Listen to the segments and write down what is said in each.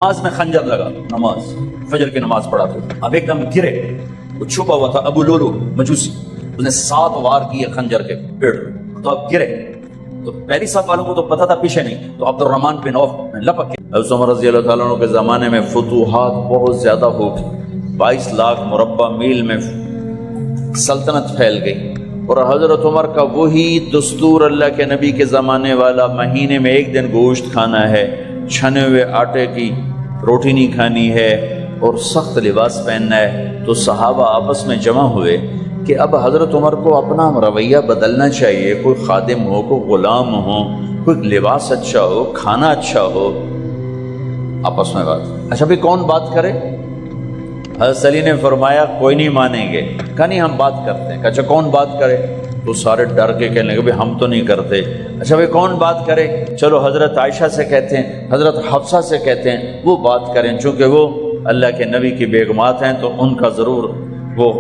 نماز میں خنجر لگا، نماز فجر کی نماز پڑھا تو اب ایک دم گرے، وہ چھپا ہوا تھا ابو لولو مجوسی، اس نے 7 وار کیے خنجر کے پیڑ، تو اب گرے، تو پہلی صف والوں کو تو پتا تھا پیچھے نہیں، تو عبد الرحمن بن عوف نے لپک کے حضرت عمر رضی اللہ تعالیٰ عنہ کے زمانے میں فتوحات بہت زیادہ ہو گئی، 22 لاکھ مربع میل میں سلطنت پھیل گئی، اور حضرت عمر کا وہی دستور اللہ کے نبی کے زمانے والا، مہینے میں 1 دن گوشت کھانا ہے، چھنے ہوئے آٹے کی روٹی نہیں کھانی ہے، اور سخت لباس پہننا ہے۔ تو صحابہ آپس میں جمع ہوئے کہ اب حضرت عمر کو اپنا رویہ بدلنا چاہیے، کوئی خادم ہو، کوئی غلام ہو، کوئی لباس اچھا ہو، کھانا اچھا ہو۔ آپس میں بات، اچھا بھی کون بات کرے؟ حضرت علی نے فرمایا کوئی نہیں مانیں گے، کہا نہیں ہم بات کرتے ہیں، اچھا کون بات کرے؟ تو سارے ڈر کے کہنے لگے ہم تو نہیں کرتے، اچھا بھائی کون بات کرے؟ چلو حضرت عائشہ سے کہتے ہیں، حضرت حفصہ سے کہتے ہیں وہ بات کریں، چونکہ وہ اللہ کے نبی کی بیگمات ہیں تو ان کا ضرور وہ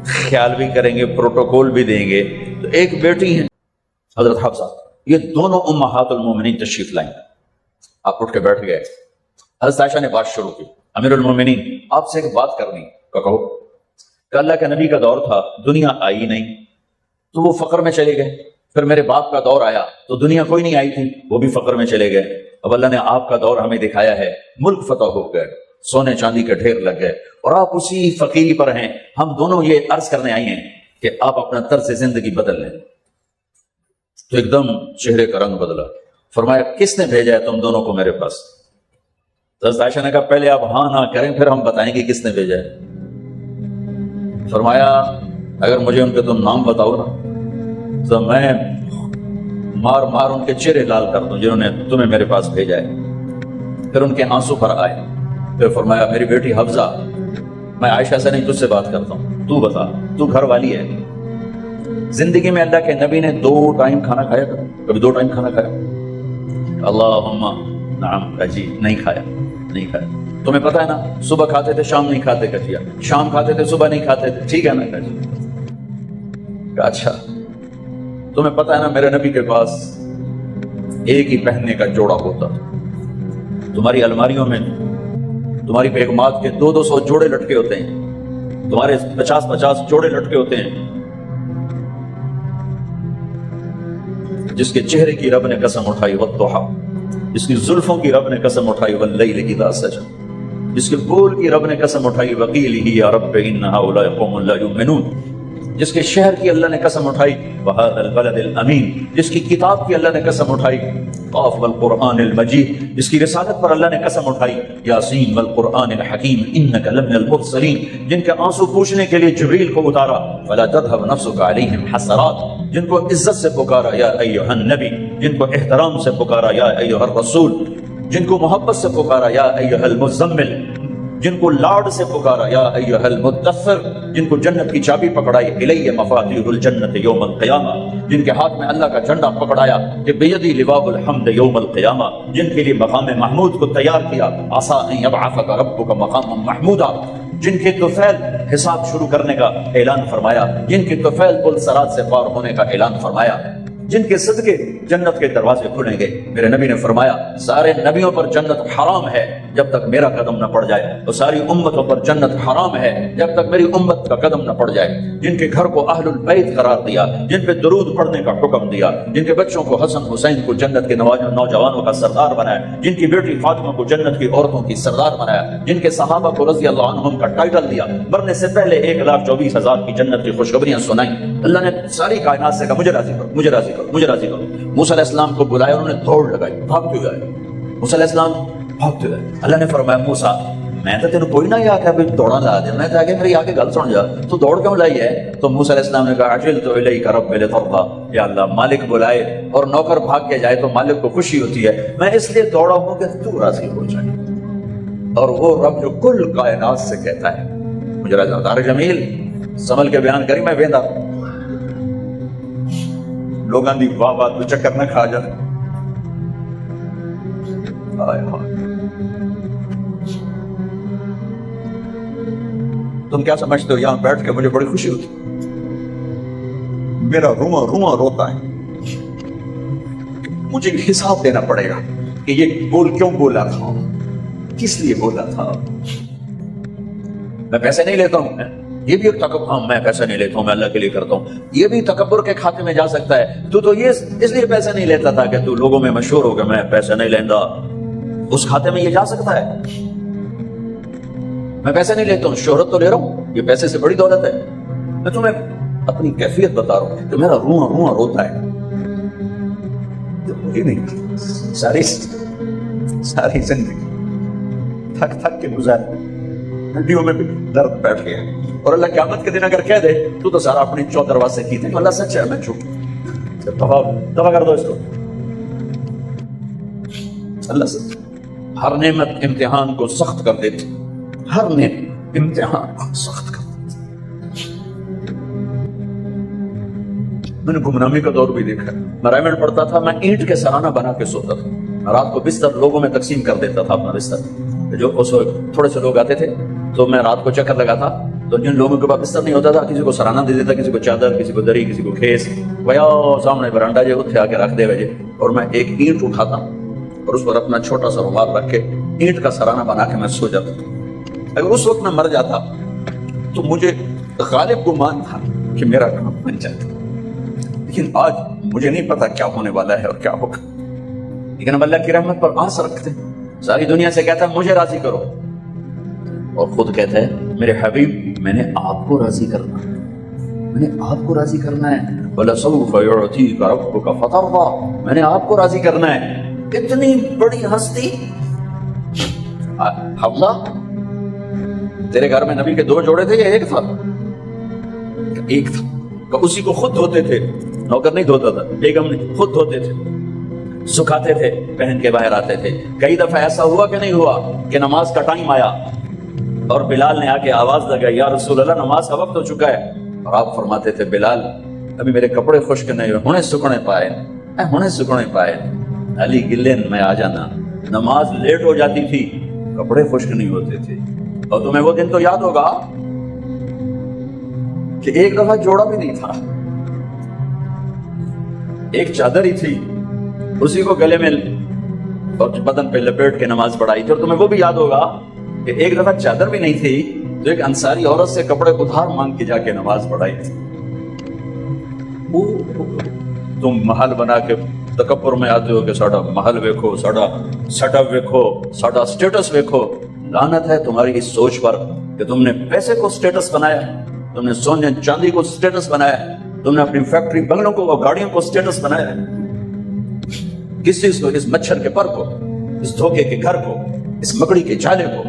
خیال بھی کریں گے، پروٹوکول بھی دیں گے۔ تو ایک بیٹی ہیں حضرت حفصہ، یہ دونوں امہات المومنین تشریف لائیں، آپ اٹھ کے بیٹھ گئے۔ حضرت عائشہ نے بات شروع کی، امیر المومنین آپ سے ایک بات کرنی، کہو کہ اللہ کے نبی کا دور تھا، دنیا آئی نہیں تو وہ فقر میں چلے گئے، پھر میرے باپ کا دور آیا تو دنیا کوئی نہیں آئی تھی، وہ بھی فقر میں چلے گئے، اب اللہ نے آپ کا دور ہمیں دکھایا ہے، ملک فتح ہو گئے، سونے چاندی کے ڈھیر لگ گئے، اور آپ اسی فقیری پر ہیں، ہم دونوں یہ عرض کرنے آئی ہیں کہ آپ اپنا طرز زندگی بدل لیں۔ تو ایک دم چہرے کا رنگ بدلا، فرمایا کس نے بھیجا ہے تم دونوں کو میرے پاس؟ حضرت عائشہ نے کہا پہلے آپ ہاں نہ کریں پھر ہم بتائیں گے کس نے بھیجا ہے۔ فرمایا اگر مجھے ان کے تم نام بتاؤ نا تو میں مار مار ان کے چہرے لال کر دوں جنہوں نے تمہیں میرے پاس بھیجا ہے۔ پھر ان کے آنسو بھر آئے، پھر فرمایا میری بیٹی حفصہ میں عائشہ سے نہیں تجھ سے بات کرتا ہوں، تو بتا، تو گھر والی ہے، زندگی میں اللہ کے نبی نے 2 ٹائم کھانا کھایا، کبھی 2 ٹائم کھانا کھایا؟ اللہم نعم، جی نہیں کھایا، نہیں کھایا۔ تمہیں پتا ہے نا صبح کھاتے تھے شام نہیں کھاتے، کہا شام کھاتے تھے صبح نہیں کھاتے تھے، ٹھیک ہے نا؟ کہا جی۔ اچھا تمہیں پتا ہے نا میرے نبی کے پاس ایک ہی پہننے کا جوڑا ہوتا تھا، تمہاری الماریوں میں تمہاری بیگمات کے 200 جوڑے لٹکے ہوتے ہیں، تمہارے 50 جوڑے لٹکے ہوتے ہیں، جس کے چہرے کی رب نے قسم اٹھائی والضحیٰ، جس کی زلفوں کی رب نے قسم اٹھائی واللیل اذا سجى، جس کے بول کی رب نے قسم اٹھائی وقیلہ یا رب ان ہؤلاء قوم لا یؤمنون، جس کے شہر کی اللہ نے قسم اٹھائی وہذا البلد الامین، جس کی کتاب کی اللہ نے قسم اٹھائی قاف والقرآن المجید، جس کی رسالت پر اللہ نے قسم اٹھائی یاسین والقرآن الحکیم انک لمن المرسلین، جن کے آنسو پوچھنے کے لیے جبریل کو اتارا فلا تذهب نفسك علیہم حسرات، جن کو عزت سے پکارا یا ایھا النبی، جن کو احترام سے پکارا یا ایھا الرسول، جن کو محبت سے پکارا یا ایھا المزمل، جن کو لاڈ سے پکارا یا ایھا المدثر، جن کو جنت کی چابی پکڑائی الی مفاتیح الجنت یوم القیامہ، جن کے ہاتھ میں اللہ کا جھنڈا پکڑایا کہ بیدی لواء الحمد یوم القیامہ، جن کے لیے مقام محمود کو تیار کیا عسیٰ ان یبعثک ربک مقاما محمودا، جن کے طفیل حساب شروع کرنے کا اعلان فرمایا، جن کے طفیل پل صراط سے پار ہونے کا اعلان فرمایا، جن کے صدقے جنت کے دروازے کھلیں گے۔ میرے نبی نے فرمایا سارے نبیوں پر جنت حرام ہے جب تک میرا قدم نہ پڑ جائے، اور ساری امتوں پر جنت حرام ہے جب تک میری امت کا قدم نہ پڑ جائے۔ جن کے گھر کو اہل البیت قرار دیا، جن پہ درود پڑھنے کا حکم دیا، جن کے بچوں کو حسن حسین کو جنت کے نوجوانوں کا سردار بنایا، جن کی بیٹی فاطمہ کو جنت کی عورتوں کی سردار بنایا، جن کے صحابہ کو رضی اللہ عنہم کا ٹائٹل دیا، مرنے سے پہلے 1,24,000 کی جنت کی خوشخبریاں سنائیں۔ اللہ نے ساری کائنات سے کہا مجھے راضی کرو، مجھے راضی کرو، مجھے راضی کرو۔ موسیٰ علیہ السلام کو بلایا، انہوں نے دوڑ لگائی، بھاگتے ہوئے آئے، موسیٰ علیہ السلام بھاگتے ہوئے۔ اللہ نے فرمایا موسیٰ میں تو تینوں کوئی نہ آکھا بھی دوڑا لا دے، میں تو آگے میری آگے گل سن جا، تو دوڑ کیوں لائی ہے؟ تو موسیٰ علیہ السلام نے کہا عجلت الیک رب لترضی، یا اللہ مالک بلائے اور نوکر بھاگ کے جائے تو مالک کو خوشی ہوتی ہے، میں اس لیے دوڑا ہوں کہ تو راضی ہو جائے۔ اور وہ رب جو کل کائنات سے کہتا ہے مجھے راضی، طارق جمیل سنبھل کے بیان کری، میں ویندا لوگاں دی واہ واہ تو چکر نہ کھا جا۔ تم کیا سمجھتے ہو یہاں بیٹھ کے مجھے بڑی خوشی ہوتی، میرا رواں رواں روتا ہے، مجھے حساب دینا پڑے گا کہ یہ بول کیوں بولا تھا، کس لیے بولا تھا؟ میں پیسے نہیں لیتا ہوں، یہ بھی ایک تکبر، ہاں میں پیسے نہیں لیتا ہوں، میں اللہ کے لیے کرتا ہوں، یہ بھی تکبر کے کھاتے میں جا سکتا ہے۔ تو یہ اس لیے پیسے نہیں لیتا تھا کہ تو لوگوں میں مشہور ہو کہ میں پیسے نہیں لینا، اس کھاتے میں یہ جا سکتا ہے۔ میں پیسے نہیں لیتا ہوں، شہرت تو لے رہا ہوں، یہ پیسے سے بڑی دولت ہے۔ میں تمہیں اپنی کیفیت بتا رہا ہوں کہ میرا رونا رونا روتا ہے، وہی نہیں ساری زندگی تھک تھک کے گزاری، ہڈیوں میں بھی درد بیٹھ گیا، اور اللہ قیامت کے دن اگر کہہ دے تو سارا اپنی چودرواز سے کیتے، اللہ سچ ہے، میں جھوٹ، دفع کر دو اس کو۔ اللہ سچ، ہر نعمت امتحان کو سخت کر دیتی، ہر نعمت امتحان کو سخت کر دیتی۔ میں نے گمنامی کا دور بھی دیکھا، میں رائمنڈ پڑھتا تھا، میں اینٹ کے سرانہ بنا کے سوتا تھا، رات کو بستر لوگوں میں تقسیم کر دیتا تھا اپنا بستر، جو اس وقت تھوڑے سے لوگ آتے تھے تو میں رات کو چکر لگاتا، تو جن لوگوں کے پاس بستر نہیں ہوتا تھا کسی کو سرانہ دے دیتا، کسی کو چادر، کسی کو دری، کسی کو کھیس، ویا سامنے برانڈا جو اتھے آ کے رکھ دے وجہ، اور میں ایک اینٹ اٹھاتا اور اس پر اپنا چھوٹا سا رومال رکھ کے اینٹ کا سرانہ بنا کے میں سو جاتا۔ اگر اس وقت میں مر جاتا تو مجھے غالب گمان تھا کہ میرا کام بن جاتا، لیکن آج مجھے نہیں پتا کیا ہونے والا ہے اور کیا ہوگا، لیکن ہم اللہ کی رحمت پر آس رکھتے ہیں۔ ساری دنیا سے کہتا ہے مجھے راضی کرو، اور خود کہتا ہے میرے حبیب میں نے آپ کو راضی کرنا ہے، میں نے آپ کو راضی کرنا ہے، وَلَسَوْفَ يُعْطِيكَ رَبُّكَ فَتَرْضَىٰ، میں نے آپ کو راضی کرنا ہے۔ اتنی بڑی ہستی، حمزہ تیرے گھر میں نبی کے 2 جوڑے تھے یا ایک تھا؟ ایک تھا، اسی کو خود دھوتے تھے، نوکر نہیں دھوتا تھا، بیگم نے خود دھوتے تھے، سکھاتے تھے، پہن کے باہر آتے تھے۔ کئی دفعہ ایسا ہوا کہ نہیں ہوا کہ نماز کا ٹائم آیا اور بلال نے آ کے آواز لگائی یا رسول اللہ نماز کا وقت ہو چکا ہے، اور آپ فرماتے تھے بلال ابھی میرے کپڑے خشک نہیں ہوئے، ہونے سکنے پائے، ہونے سکنے پائے، علی گلین میں آ جانا۔ نماز لیٹ ہو جاتی تھی، کپڑے خشک نہیں ہوتے تھے۔ اور تمہیں وہ دن تو یاد ہوگا کہ ایک دفعہ جوڑا بھی نہیں تھا، ایک چادر ہی تھی، اسی کو گلے میں اور بدن پہ لپیٹ کے نماز پڑھائی تھی۔ اور تمہیں وہ بھی یاد ہوگا کہ ایک دفعہ چادر بھی نہیں تھی تو ایک انصاری عورت سے کپڑے ادھار مانگ کے جا کے نماز پڑھائی تھی۔ تم محل بنا کے تکبر میں آتے ہو کہ ساڈا محل ویکھو، ساڈا سیٹ اپ ویکھو، ساڈا سٹیٹس ویکھو۔ لعنت ہے تمہاری اس سوچ پر کہ تم نے پیسے کو سٹیٹس بنایا، تم نے سونے چاندی کو سٹیٹس بنایا، تم نے اپنی فیکٹری بنگلوں کو اور گاڑیوں کو سٹیٹس بنایا۔ کس چیز کو؟ اس مچھر کے پر کو، اس دھوکے کے گھر کو، اس مکڑی کے جالے کو،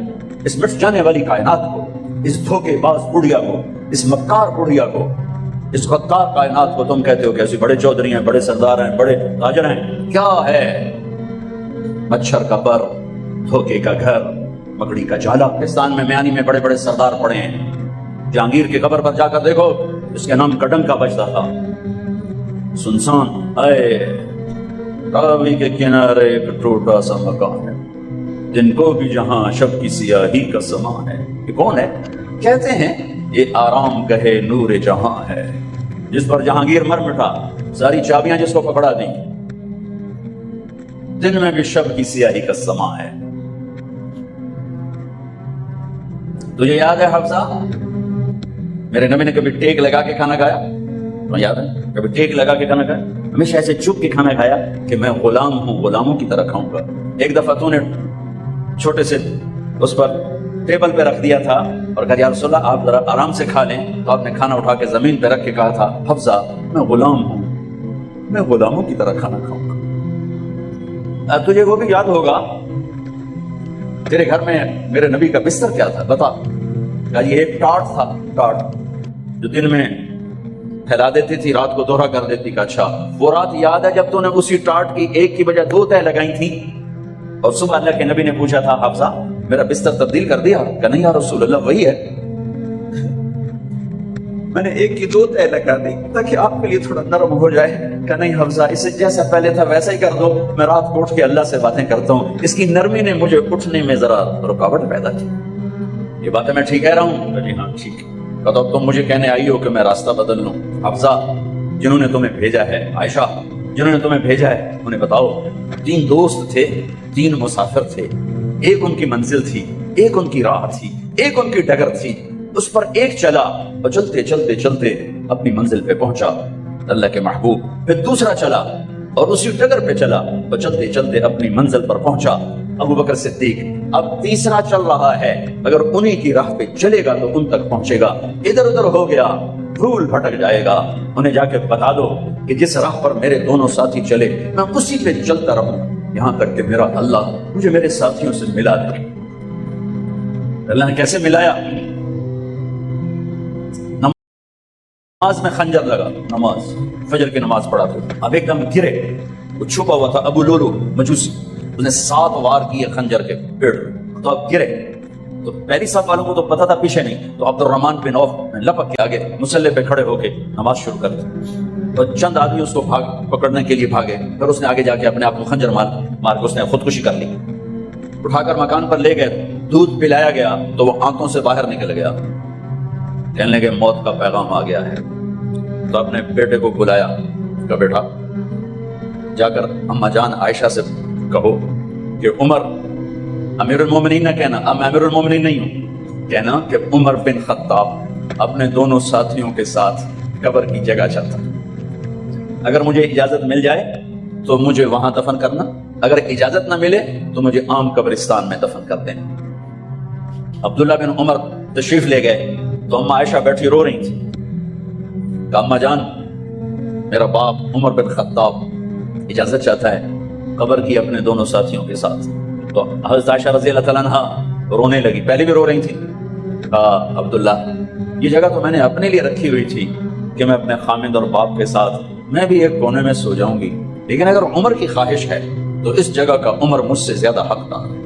اس مٹ جانے والی کائنات کو، اس دھوکے باز بڑھیا کو، اس مکار بڑھیا کو، اس غدار کائنات کو تم کہتے ہو کہ ایسے بڑے چودھری ہیں، بڑے سردار ہیں، بڑے تاجر ہیں۔ کیا ہے؟ مچھر کا پر، دھوکے کا گھر، مکڑی کا جالا۔ پاکستان میں میانی میں بڑے بڑے سردار پڑے ہیں، جہانگیر کی قبر پر جا کر دیکھو، اس کے نام کڈنگ کا بجتا تھا، سنسان اے راوی کے کنارے ایک ٹوٹا سا مکان ہے، جن کو بھی جہاں شب کی سیاہی کا سما ہے۔ یہ کون ہے؟ کہتے ہیں یہ آرام گہے نور جہاں ہے، جس پر جہانگیر مر مٹا، ساری چابیاں جس کو پکڑا دیں، دن میں بھی شب کی سیاہی کا سما ہے۔ تجھے یاد ہے حفصہ میرے نبی نے کبھی ٹیک لگا کے کھانا کھایا؟ تمہیں یاد ہے کبھی ٹیک لگا کے کھانا کھایا؟ ہمیشہ ایسے چھپ کے کھانا کھایا کہ میں غلام ہوں، غلاموں کی طرح کھاؤں گا۔ ایک دفعہ تو نے چھوٹے سے اس پر ٹیبل پہ رکھ دیا تھا اور کہا یا رسول اللہ آپ ذرا آرام سے کھا لیں، تو آپ نے کھانا اٹھا کے زمین پہ رکھ کے کہا تھا حفصہ میں غلام ہوں، میں غلاموں کی طرح کھانا کھاؤں گا۔ تجھے وہ بھی یاد ہوگا تیرے گھر میں میرے نبی کا بستر کیا تھا بتا؟ کہا یہ ایک ٹاٹ تھا، ٹاٹ جو دن میں پھیلا دیتی تھی، رات کو دوہرا کر دیتی۔ کا اچھا وہ رات یاد ہے جب تو نے اسی ٹاٹ کی ایک کی بجائے 2 تہہ لگائی تھی، اور صبح اللہ کے نبی نے پوچھا تھا حفصہ میرا بستر تبدیل کر دیا؟ کہ نہیں یا رسول اللہ وہی ہے، میں نے ایک کی 2 تہہ لگا دی تاکہ آپ کے لیے تھوڑا نرم ہو جائے۔ کہ نہیں حفصہ اسے جیسا پہلے تھا ویسا ہی کر دو، میں رات کو اٹھ کے اللہ سے باتیں کرتا ہوں، اس کی نرمی نے مجھے اٹھنے میں ذرا رکاوٹ پیدا کی۔ یہ باتیں میں ٹھیک کہہ رہا ہوں؟ جی ہاں ٹھیک۔ تو تم مجھے کہنے آئی ہو کہ میں راستہ بدل لوں؟ حفصہ جنہوں نے تمہیں بھیجا ہے، عائشہ جنہوں نے تمہیں بھیجا ہے، انہیں بتاؤ 3 دوست تھے، 3 مسافر تھے، ایک ان کی منزل تھی، ایک ان کی راہ تھی، ایک ان کی ڈگر تھی، اس پر ایک چلا اور چلتے چلتے چلتے اپنی منزل پہ پہنچا اللہ کے محبوب، پھر دوسرا چلا اور اسی ڈگر پہ چلا اور چلتے چلتے اپنی منزل پر پہنچا ابو بکر صدیق۔ اب تیسرا چل رہا ہے، اگر انہی کی راہ پہ چلے گا تو ان تک پہنچے گا، ادھر ادھر ہو گیا بھول بھٹک جائے گا، انہیں جا کے بتا دو کہ جس راہ پر میرے دونوں ساتھی چلے میں اسی پہ چلتا رہوں یہاں تک کہ میرا اللہ مجھے میرے ساتھیوں سے ملا دے۔ اللہ نے کیسے ملایا؟ نماز میں خنجر لگا، نماز فجر کی نماز پڑھا تو اب ایک دم گرے، وہ چھپا ہوا تھا ابو لولو مجوسی، اس نے 7 وار کیے خنجر کے پیڑ، تو اب گرے تو پہلی صف والوں کو تو پتا تھا پیچھے نہیں، تو عبد الرحمن بن عوف نے لپک کے آگے مصلی پہ کھڑے ہو کے نماز شروع کر دی، تو چند آدمی اس کو پکڑنے کے لیے بھاگے، پھر اس نے آگے جا کے اپنے آپ کو خنجر مار کے اس نے خودکشی کر لی، اٹھا کر مکان پر لے گئے، دودھ پلایا گیا تو وہ آنتوں سے باہر نکل گیا، کہنے لگے موت کا پیغام آ گیا ہے، تو اپنے بیٹے کو بلایا، کہا بیٹا جا کر اما جان عائشہ سے کہو کہ عمر امیر المومنین نہ کہنا، اب امیر المومنین نہیں ہوں، کہنا کہ عمر بن خطاب اپنے دونوں ساتھیوں کے ساتھ قبر کی جگہ چلتا، اگر مجھے اجازت مل جائے تو مجھے وہاں دفن کرنا، اگر اجازت نہ ملے تو مجھے عام قبرستان میں دفن کر دینا۔ عبداللہ بن عمر تشریف لے گئے تو اما عائشہ بیٹھی رو رہی تھی، کہ اما جان میرا باپ عمر بن خطاب اجازت چاہتا ہے قبر کی اپنے دونوں ساتھیوں کے ساتھ، تو حضرت عائشہ رضی اللہ تعالیٰ عنہا رونے لگی، پہلے بھی رو رہی تھی، کہا عبداللہ یہ جگہ تو میں نے اپنے لیے رکھی ہوئی تھی کہ میں اپنے خامد اور باپ کے ساتھ میں بھی ایک کونے میں سو جاؤں گی، لیکن اگر عمر کی خواہش ہے تو اس جگہ کا عمر مجھ سے زیادہ حقدار ہے۔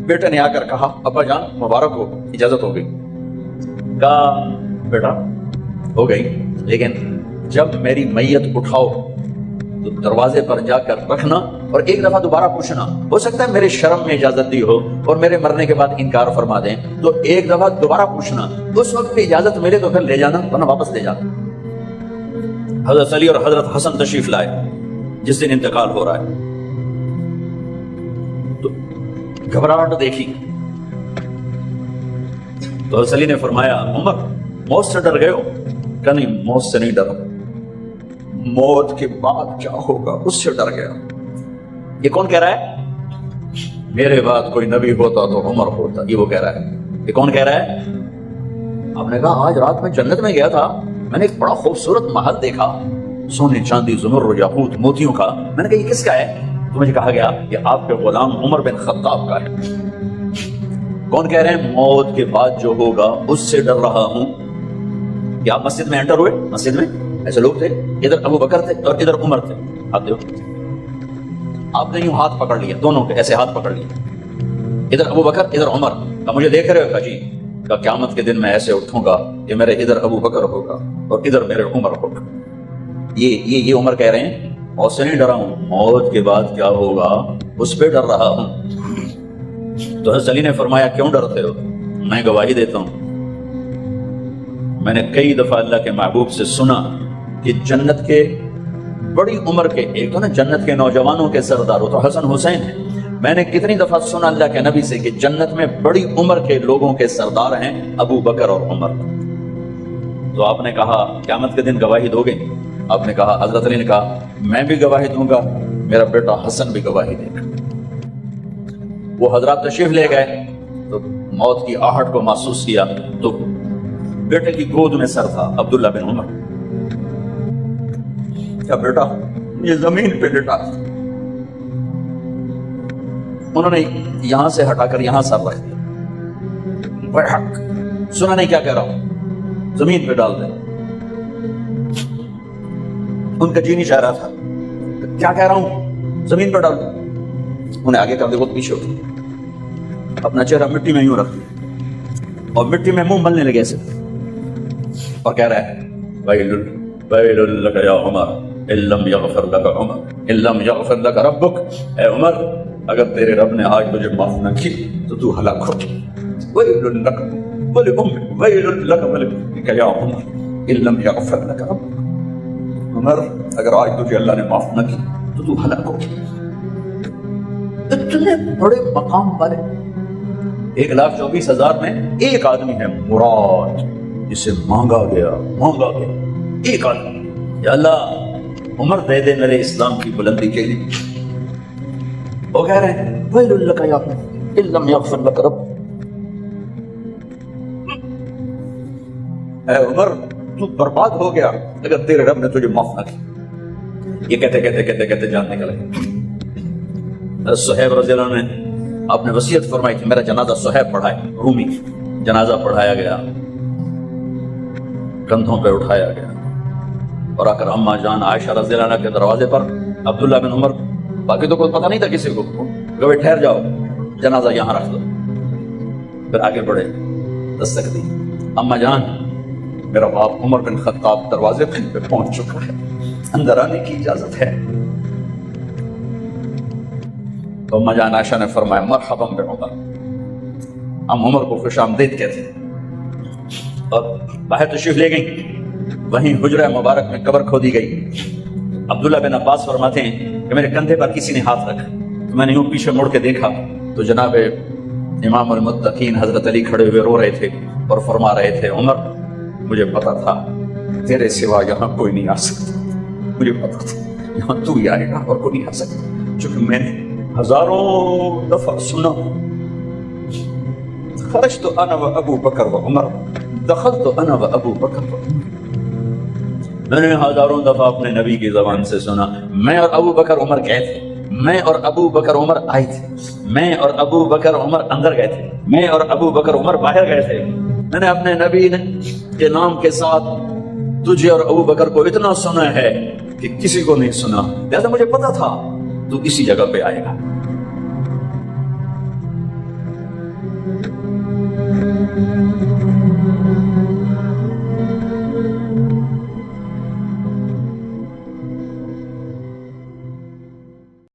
بیٹے نے آ کر کہا ابا جان مبارک ہو، اجازت ہو گئی، کہا بیٹا ہو گئی، لیکن جب میری میت اٹھاؤ تو دروازے پر جا کر رکھنا اور ایک دفعہ دوبارہ پوچھنا، ہو سکتا ہے میرے شرم میں اجازت دی ہو اور میرے مرنے کے بعد انکار فرما دیں، تو ایک دفعہ دوبارہ پوچھنا، اس وقت بھی اجازت ملے تو پھر لے جانا ورنہ واپس لے جانا۔ حضرت علی اور حضرت حسن تشریف لائے جس دن انتقال ہو رہا ہے، تو گھبراہٹ دیکھی تو حضرت علی نے فرمایا عمر موت سے ڈر گئے ہو؟ کہ نہیں موت سے نہیں ڈرا، موت کے بعد کیا ہوگا اس سے ڈر گیا۔ یہ کون کہہ رہا ہے؟ میرے بعد کوئی نبی ہوتا تو عمر ہوتا، یہ وہ کہہ رہا ہے۔ یہ کون کہہ رہا ہے؟ آپ نے کہا آج رات میں جنت میں گیا تھا، میں نے ایک بڑا خوبصورت محل دیکھا، سونے چاندی زمرد یاقوت موتیوں کا، میں نے کہا یہ کس کا ہے؟ تو مجھے کہا گیا یہ آپ کے غلام عمر بن خطاب کا ہے۔ کون کہہ رہے ہیں موت کے بعد جو ہوگا اس سے ڈر رہا ہوں؟ کہ آپ مسجد میں انٹر ہوئے، مسجد میں ایسے لوگ تھے، ادھر ابو بکر تھے اور ادھر عمر تھے، آپ نے یوں ہاتھ پکڑ لیا، دونوں کے ایسے ہاتھ پکڑ لیے، ادھر ابو بکر ادھر عمر، کہ مجھے دیکھ رہے ہو؟ کہ جی، کہ قیامت کے دن میں ایسے اٹھوں گا کہ میرے ادھر ابو بکر ہوگا اور ادھر میرے عمر ہوگا۔ یہ عمر کہہ رہے ہیں موت سے نہیں ڈرا ہوں، موت کے بعد کیا ہوگا اس پہ ڈر رہا ہوں۔ تو حضرت علی نے فرمایا کیوں ڈرتے ہو؟ میں گواہی دیتا ہوں، میں نے کئی دفعہ اللہ کے محبوب سے سنا کہ جنت کے بڑی عمر کے، ایک تو نا جنت کے نوجوانوں کے سردار ہو تو حسن حسین ہیں، میں نے کتنی دفعہ سنا اللہ کے نبی سے کہ جنت میں بڑی عمر کے لوگوں کے سردار ہیں ابو بکر اور عمر۔ تو آپ نے کہا قیامت کے دن گواہی دو گے؟ آپ نے کہا، حضرت علی نے کہا میں بھی گواہی دوں گا، میرا بیٹا حسن بھی گواہی دے گا۔ وہ حضرات تشریف لے گئے تو موت کی آہٹ کو محسوس کیا تو بیٹے کی گود میں سر تھا عبداللہ بن عمر، کیا بیٹا یہ زمین پہ لٹا، انہوں نے یہاں سے ہٹا کر یہاں سر رکھ دیا، برحق سنا نہیں کیا کہہ رہا ہوں، زمین پہ ڈال دیں۔ ان کا جی نہیں چاہ رہا تھا، کیا کہہ رہا ہوں، زمین پہ ڈال دیں۔ انہیں آگے کر دے، خود پیچھے اٹھے، اپنا چہرہ مٹی میں یوں رکھ دیا اور مٹی میں منہ ملنے لگے ایسے، اور کہہ رہا ہے ویل لک یا عمر ان لم یغفر لک عمر ان لم یغفر لک ربک، اے عمر اگر تیرے رب نے آج تجھے معاف نہ کی تو تو ہلاک ہو۔ ویل لک ولامک ویل لک ولامک یا عمر ان لم یغفر لک ربک، عمر اگر آج تجھے اللہ نے معاف نہ کی تو تو ہلاک ہو. اتنے بڑے مقام والے 1,24,000 میں ایک آدمی ہے مراد جسے مانگا گیا ایک آدمی. یا اللہ عمر دے دے میرے اسلام کی بلندی کے لیے. وہ کہہ رہے ہیں ویل لک یا ان لم یغفر لک رب. اے عمر تو برباد ہو گیا اگر تیرے رب نے تجھے معاف نہ کی. یہ کہتے جان نکل گئے. صہیب رضی اللہ عنہ نے آپ نے وصیت فرمائی کہ میرا جنازہ صہیب پڑھائے. رومی جنازہ پڑھایا گیا, کندھوں پہ اٹھایا گیا اور آ کر اما جان عائشہ رضی اللہ عنہ کے دروازے پر عبداللہ بن عمر, باقی تو کوئی پتہ نہیں تھا کسی کو, کہ ٹھہر جاؤ جنازہ یہاں رکھ دو. پھر آگے بڑھے, دستک دی, اما جان میرا باپ عمر بن خطاب دروازے پہ پہنچ چکا ہے, اندر آنے کی اجازت ہے. تو اما جان عائشہ نے فرمایا مرحبا بعمر. ہم عمر کو خوش آمدید کہتے ہیں اور باہر تشریف لے گئیں. وہیں حجرہ مبارک میں قبر کھودی گئی. عبداللہ بن عباس فرماتے ہیں کہ میرے کندھے پر کسی نے ہاتھ رکھا تو میں نے یوں پیچھے مڑ کے دیکھا تو جناب امام المتقین حضرت علی کھڑے ہوئے رو رہے تھے اور فرما رہے تھے عمر مجھے پتا تھا تیرے سوا یہاں کوئی نہیں آ سکتا, مجھے پتا تھا یہاں تو ہی آئے گا اور کوئی نہیں آ سکتا, چونکہ میں نے ہزاروں دفعہ سنا خرجت انا و ابو بکر و عمر دخلت انا و ابو بکر و عمر. میں نے ہزاروں دفعہ اپنے نبی کی زبان سے سنا میں اور ابو بکر عمر گئے تھے, میں اور ابو بکر عمر آئے تھے, میں اور ابو بکر عمر اندر گئے تھے, میں اور ابو بکر عمر باہر گئے تھے. میں نے اپنے نبی کے نام کے ساتھ تجھے اور ابو بکر کو اتنا سنا ہے کہ کسی کو نہیں سنا, لہذا مجھے پتا تھا تو اسی جگہ پہ آئے گا.